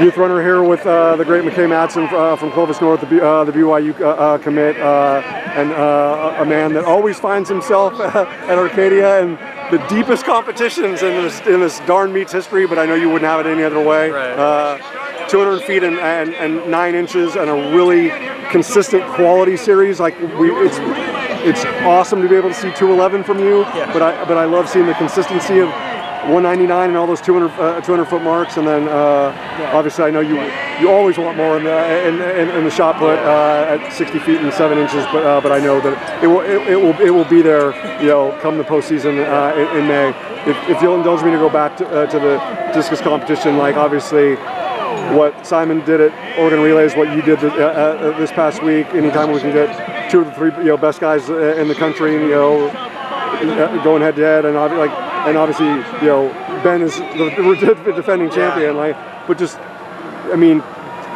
youth runner here with the great McKay Madsen from Clovis North, the BYU commit, and a man that always finds himself at Arcadia and the deepest competitions in this darn meets history, but I know you wouldn't have it any other way. Right. 200 feet and 9 inches and a really consistent quality series. Like it's awesome to be able to see 211 from you, yeah. but I love seeing the consistency of 199 and all those 200 foot marks, and then obviously I know you always want more in the shot put at 60 feet and 7 inches, but I know that it will be there, come the postseason in May. If you'll indulge me to go back to the discus competition, like obviously what Simon did at Oregon Relays, what you did this past week. Anytime we can get 2 of the 3 best guys in the country, going head to head, and obviously Ben is the defending champion. But just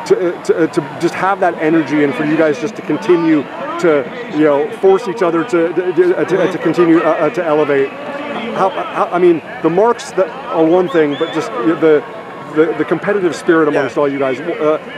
to just have that energy, and for you guys just to continue to force each other to continue to elevate. The marks that are one thing, but just the competitive spirit amongst all you guys.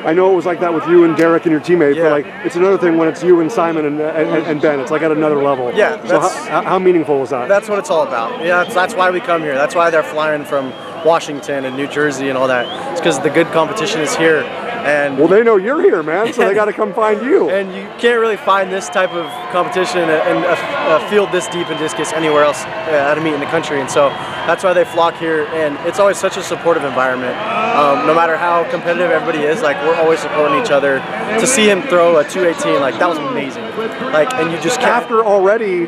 I know it was like that with you and Derek and your teammates, but it's another thing when it's you and Simon and Ben. It's like at another level. Yeah. So how meaningful was that? That's what it's all about. Yeah, that's why we come here. That's why they're flying from Washington and New Jersey and all that. It's because the good competition is here. And well, they know you're here, man, so they got to come find you. And you can't really find this type of competition and a field this deep in discus anywhere else at a meet in the country. And so that's why they flock here. And it's always such a supportive environment. No matter how competitive everybody is, we're always supporting each other. To see him throw a 218, that was amazing. And you just can't. After already,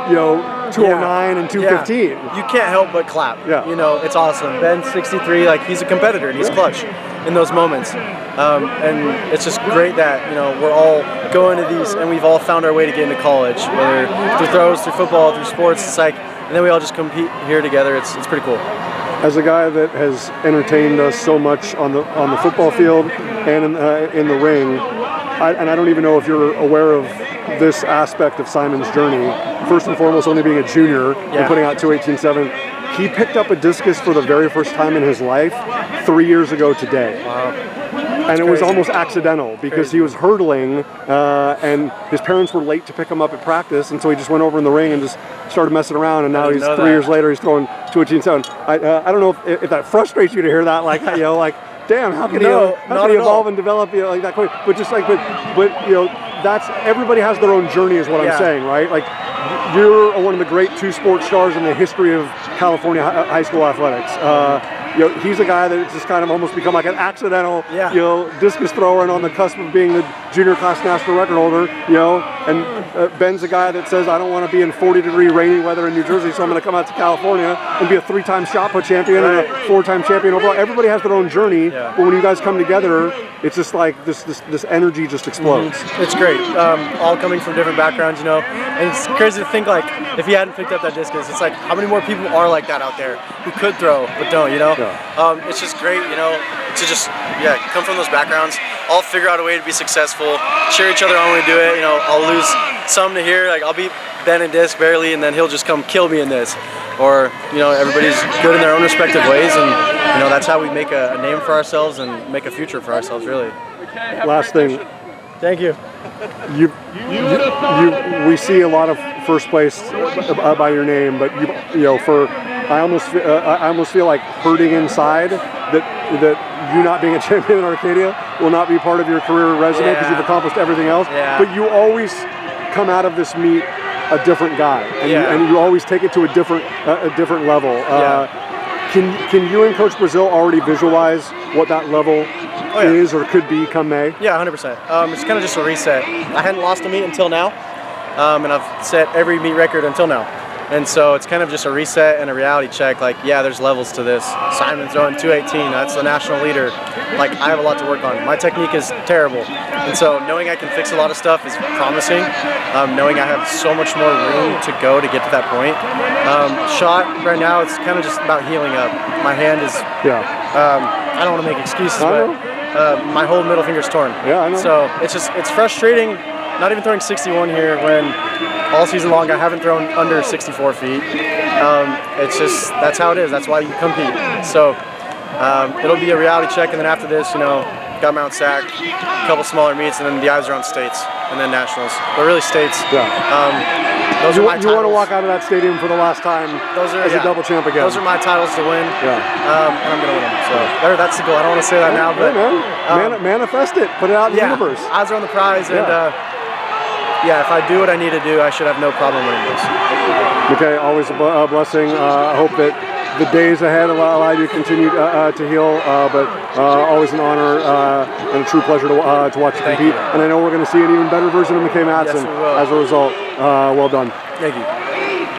209 and 215. Yeah. You can't help but clap. Yeah. It's awesome. Ben's 63, he's a competitor and he's clutch in those moments. And it's just great that, we're all going to these and we've all found our way to get into college, whether through throws, through football, through sports. And then we all just compete here together. It's pretty cool. As a guy that has entertained us so much on the football field and in the ring, and I don't even know if you're aware of this aspect of Simon's journey. First and foremost, only being a junior and putting out 218.7, he picked up a discus for the very first time in his life 3 years ago today. Wow. And it was almost accidental because he was hurdling and his parents were late to pick him up at practice, and so he just went over in the ring and just started messing around, and now he's 3 years later he's throwing 218.7. I don't know if that frustrates you to hear that, damn, how can he evolve and develop like that quick? But just that's everybody has their own journey, is what I'm saying, right? You're one of the great 2 sports stars in the history of California high school athletics. He's a guy that's just kind of almost become like an accidental, discus thrower and on the cusp of being the junior class national record holder, and Ben's a guy that says, I don't want to be in 40-degree rainy weather in New Jersey, so I'm going to come out to California and be a 3-time shot put champion and a 4-time champion overall. Everybody has their own journey, but when you guys come together, it's just like this energy just explodes. It's great. All coming from different backgrounds, and it's crazy to think if he hadn't picked up that discus, it's how many more people are like that out there who could throw but don't, It's just great, to just come from those backgrounds, all figure out a way to be successful, cheer each other on when we do it. I'll lose some to here, I'll beat Ben in disc barely, and then he'll just come kill me in this. Or everybody's good in their own respective ways, and that's how we make a name for ourselves and make a future for ourselves, really. Last thing. Thank you. We see a lot of first place by your name, but I almost feel like hurting inside that you not being a champion in Arcadia will not be part of your career resume because you've accomplished everything else. Yeah. But you always come out of this meet a different guy, and you always take it to a different level. Can you and Coach Brazil already visualize what that level is or could be come May? Yeah, 100%. It's kind of just a reset. I hadn't lost a meet until now, and I've set every meet record until now. And so it's kind of just a reset and a reality check. There's levels to this. Simon's throwing 218. That's the national leader. I have a lot to work on. My technique is terrible. And so knowing I can fix a lot of stuff is promising. Knowing I have so much more room to go to get to that point. Shot right now, it's kind of just about healing up. My hand is, I don't want to make excuses, but my whole middle finger's torn. Yeah, I know. So it's frustrating not even throwing 61 here when all season long I haven't thrown under 64 feet. It's just, that's how it is. That's why you compete. So it'll be a reality check, and then after this, you know, got Mount Sac, a couple smaller meets, and then the eyes are on states, and then nationals. But really states. Yeah. Those are my titles. You want to walk out of that stadium for the last time as a double champ again. Those are my titles to win. Yeah. And I'm going to win them. So that's the goal. I don't want to say that now, but manifest it. Put it out in the universe. Eyes are on the prize, and if I do what I need to do, I should have no problem winning this. McKay, always a blessing. I hope that the days ahead allow you to continue to heal, but always an honor and a true pleasure to watch you compete. And I know we're going to see an even better version of McKay Madsen as a result. Well done. Thank you.